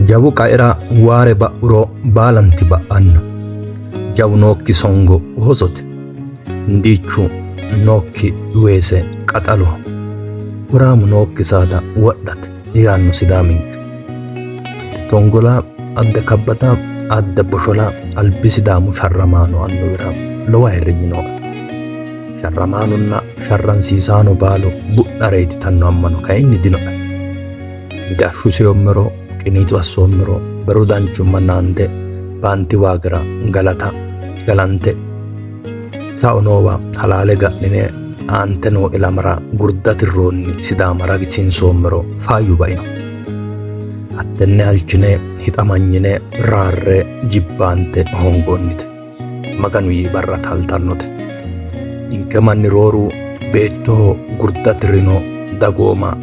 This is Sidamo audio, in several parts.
Jawu qaera waare ba'uro baalanti ba'anno. Jawu nookki songo hosote. Ndiichu nookki weese qaxaloho. Woraamu nookki saada wodhate yaanno sidaaminke. Adde tongola, adde kabbada, adde boshola albi sidaamu sharramaano annuwira lowo ayirrinyi nooe. Sharramaanonna sharransiisaano baalu bu'dhareeti tanno ammano kayinni dinoe. Mide ashshuseyoommero qiniitu assoommero beru danchumma naande baanti waagira galante sao noowa halaale ga'nine aante noo ilamara gurda tirroonni sidaama ragisiinsoommero faayyu baino. Hattenne halchine hixamanyine raarre jibbaante hongoonnite. Maganu yii barra taltannote. Ninke manni rooru beettoho gurda tirrino dagooma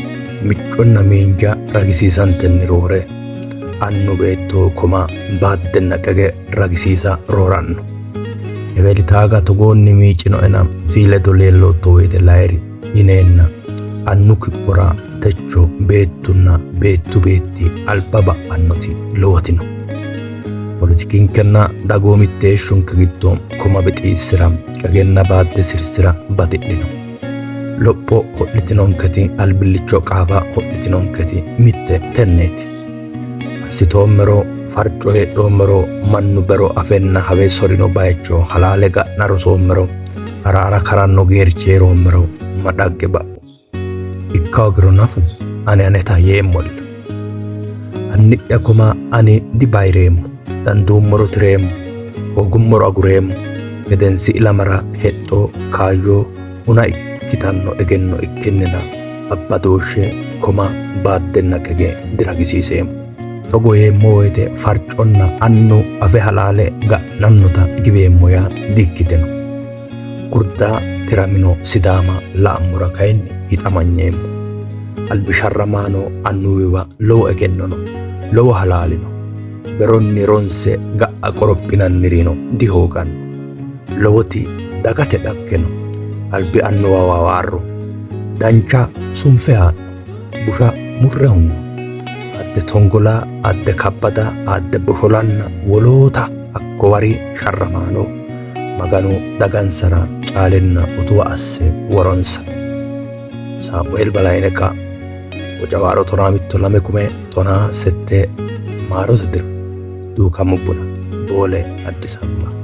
micconna miinja ragisiisantenni roore annu beettoho koma baaddenna qege ragisiisa rooranno. Evelitaaga togoonni miicino'ena siiledo leellootto woyte layri yineenna annu kibbora techo beettunna beettu beetti alba ba'annoti lowotino. Politikinkenna dagoomitteeshshunke giddo koma bixiissira qagenna baadde sirsira batidhino. Lopho hodhitinonketi albillicho qaafa hodhitinonketi mitte tenneeti. Assitoommero farco heedhoommero mannu bero afenna hawe sorino bayicho halaale ga'na rosoommero araara karanno geercheeroommero madhagge ba'u. Ikkaagiro nafu ani aneta yeemmolla. Anni'ya koma ani dibayireemmo. Danduummoro tireemmo. Ogummoro agureemmo. Gedensi ilamara hexxoo kaayyoo una ikkitanno egenno ikkinnina babbadooshshe koma baaddenna qege diragisiiseemmo. Togo yeemmo woyte farconna annu afe halaale ga'nannota giweemmo yaa dikkitino. Gurdaa tiramino sidaama la'ammura kayinni hixamanyeemmo. Albi sharramaano annuwiwa lowo egennono, lowo halaalino. Beronni ronse ga'a qorophinannirino dihooganno. Lowoti dagate dhaggeno. Albi annuwa waawaarro. Dancha sunfe haa'no. Busha murre hunno. Adde tongolaa, adde kabbada, adde bosholanna woloota hakko wari sharramaano maganu dagansara caalenna utuwa asse woronsa. Saamu'eel Balaayineka Wocawaaro 7 maarote diro duukamu buna Boole Addis Ababa.